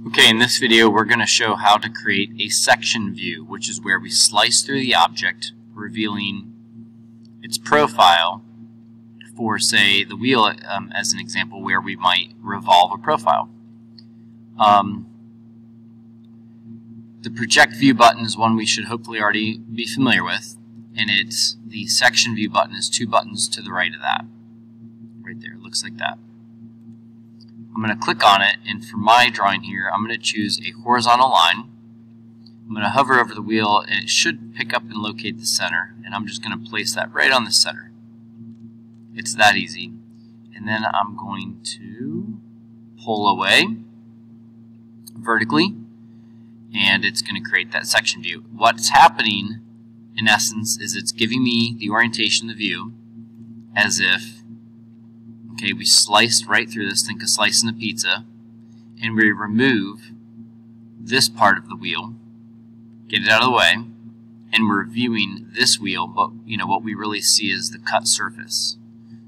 Okay, in this video we're going to show how to create a section view, which is where we slice through the object, revealing its profile for, say, the wheel as an example, where we might revolve a profile. The project view button is one we should hopefully already be familiar with, and the section view button is 2 buttons to the right of that. Right there, it looks like that. I'm going to click on it, and for my drawing here, I'm going to choose a horizontal line. I'm going to hover over the wheel, and it should pick up and locate the center, and I'm just going to place that right on the center. It's that easy. And then I'm going to pull away vertically, and it's going to create that section view. What's happening, in essence, is it's giving me the orientation of the view as if, okay, we sliced right through this, think of slicing a pizza, and we remove this part of the wheel, get it out of the way, and we're viewing this wheel, but what we really see is the cut surface.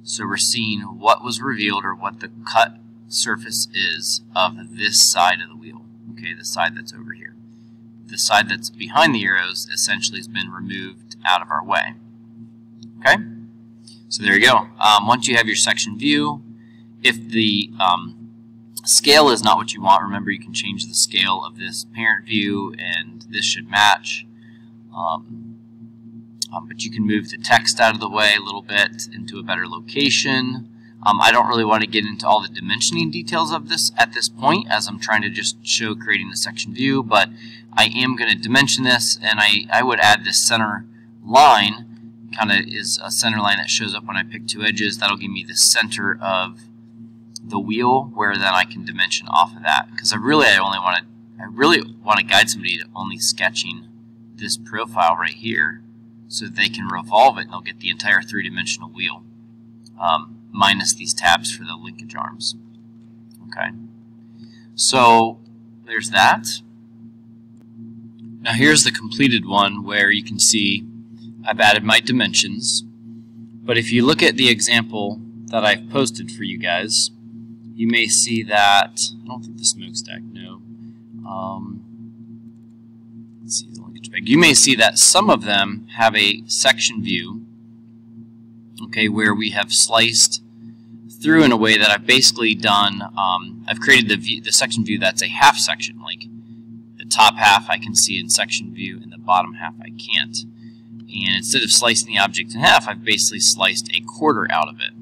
So we're seeing what was revealed, or what the cut surface is of this side of the wheel, okay, the side that's over here. The side that's behind the arrows essentially has been removed out of our way, okay? So there you go. Once you have your section view, if the scale is not what you want, remember you can change the scale of this parent view, and this should match. But you can move the text out of the way a little bit into a better location. I don't really want to get into all the dimensioning details of this at this point, as I'm trying to just show creating the section view, but I am going to dimension this, and I would add this center line. Kind of is a center line that shows up when I pick 2 edges. That'll give me the center of the wheel, where then I can dimension off of that. Because I really want to guide somebody to only sketching this profile right here, so that they can revolve it and they'll get the entire 3-dimensional wheel, minus these tabs for the linkage arms. Okay, so there's that. Now here's the completed one, where you can see I've added my dimensions, but if you look at the example that I've posted for you guys, you may see that, I don't think the smokestack, no. Let's see the linkage peg. You may see that some of them have a section view, okay, where we have sliced through in a way that I've basically done, I've created the section view that's a half section, like the top half I can see in section view and the bottom half I can't. And instead of slicing the object in half, I've basically sliced a quarter out of it,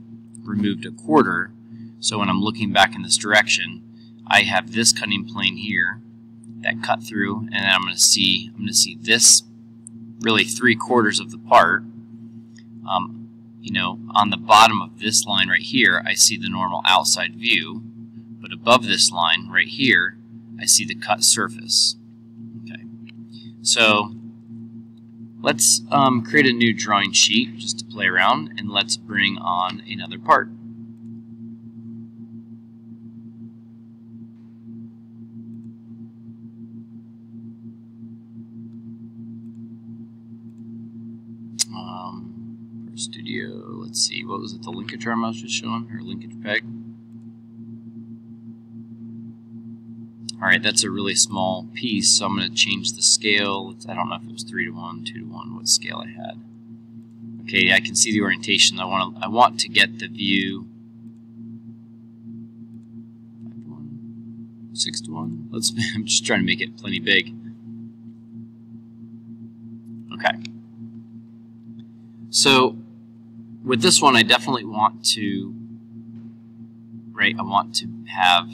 removed a quarter, so when I'm looking back in this direction, I have this cutting plane here that cut through, and then I'm going to see this, really 3/4 of the part. On the bottom of this line right here, I see the normal outside view, but above this line right here, I see the cut surface. Okay, so let's create a new drawing sheet just to play around, and let's bring on another part. For studio, let's see, what was it, the linkage arm I was just showing, or linkage peg? Alright, that's a really small piece, so I'm going to change the scale. I don't know if it was 3:1, 2:1, what scale I had. Okay, I can see the orientation. I want to get the view 5:1, 6:1. I'm just trying to make it plenty big. Okay. So with this one, I definitely want to, I want to have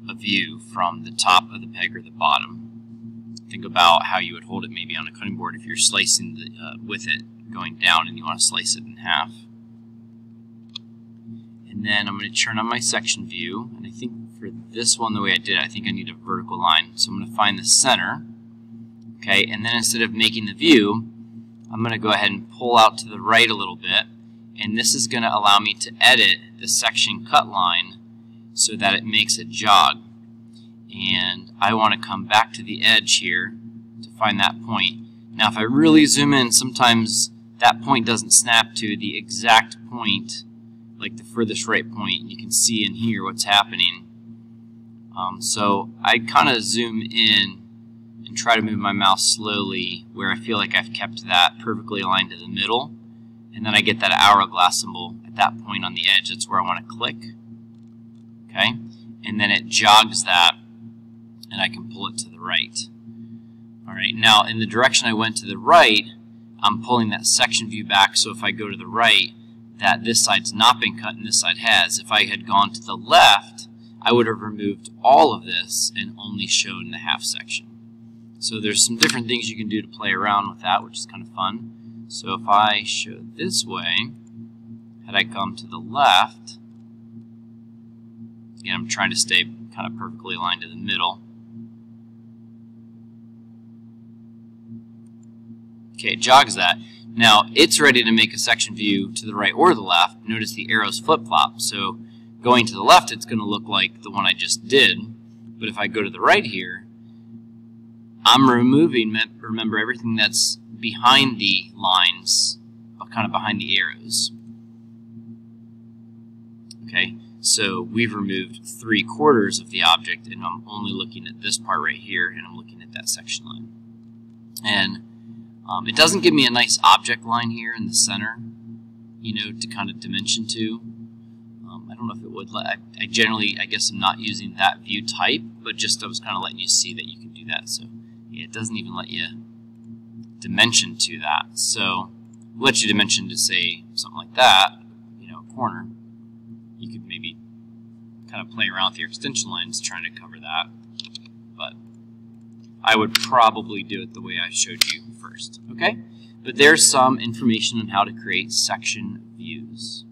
a view from the top of the peg or the bottom. Think about how you would hold it maybe on a cutting board if you're slicing with it going down and you want to slice it in half. And then I'm going to turn on my section view, and I think for this one, the way I did it, I think I need a vertical line. So I'm going to find the center, okay, and then instead of making the view, I'm going to go ahead and pull out to the right a little bit, and this is going to allow me to edit the section cut line so that it makes a jog. And I want to come back to the edge here to find that point. Now if I really zoom in, sometimes that point doesn't snap to the exact point, like the furthest right point. You can see in here what's happening. So I kind of zoom in and try to move my mouse slowly where I feel like I've kept that perfectly aligned to the middle, and then I get that hourglass symbol at that point on the edge. That's where I want to click. Okay, and then it jogs that, and I can pull it to the right. All right, now in the direction I went to the right, I'm pulling that section view back, so if I go to the right, that this side's not been cut and this side has. If I had gone to the left, I would have removed all of this and only shown the half section. So there's some different things you can do to play around with that, which is kind of fun. So if I show this way, had I come to the left, again, I'm trying to stay kind of perfectly aligned to the middle. Okay, it jogs that. Now, it's ready to make a section view to the right or the left. Notice the arrows flip-flop. So going to the left, it's going to look like the one I just did. But if I go to the right here, I'm removing, remember, everything that's behind the lines, kind of behind the arrows. Okay, so we've removed 3/4 of the object, and I'm only looking at this part right here, and I'm looking at that section line. And it doesn't give me a nice object line here in the center, you know, to kind of dimension to. I don't know if it would let, I generally, I guess I'm not using that view type, but just I was kind of letting you see that you can do that. So yeah, it doesn't even let you dimension to that. So we'll let you dimension to say something like that, you know, a corner. You could maybe kind of play around with your extension lines trying to cover that, but I would probably do it the way I showed you first, okay? But there's some information on how to create section views.